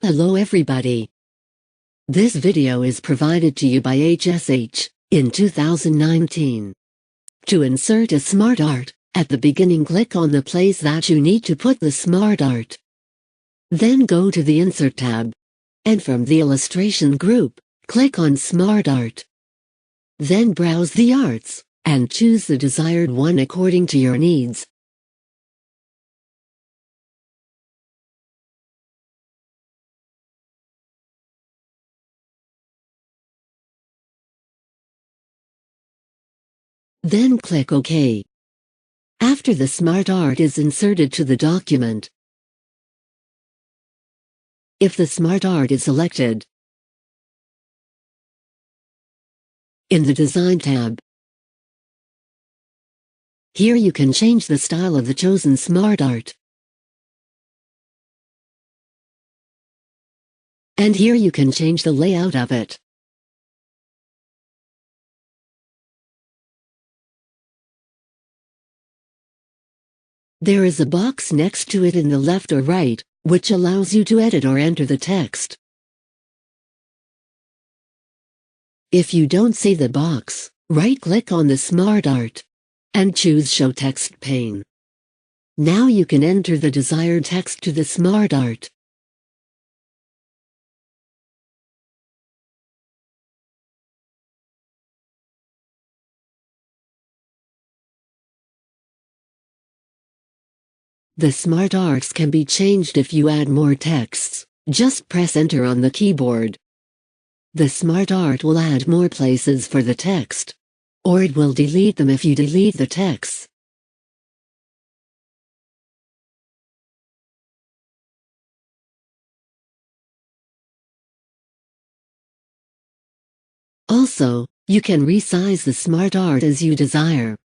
Hello everybody. This video is provided to you by HSH in 2019. To insert a smart art, at the beginning click on the place that you need to put the smart art. Then go to the Insert tab. And from the illustration group, click on Smart Art. Then browse the arts, and choose the desired one according to your needs. Then click OK. After the smart art is inserted to the document, if the smart art is selected, in the Design tab, here you can change the style of the chosen smart art. And here you can change the layout of it. There is a box next to it in the left or right, which allows you to edit or enter the text. If you don't see the box, right-click on the smart art and choose Show Text pane. Now you can enter the desired text to the smart art. The smart arts can be changed if you add more texts. Just press Enter on the keyboard. The smart art will add more places for the text, or it will delete them if you delete the text. Also, you can resize the smart art as you desire.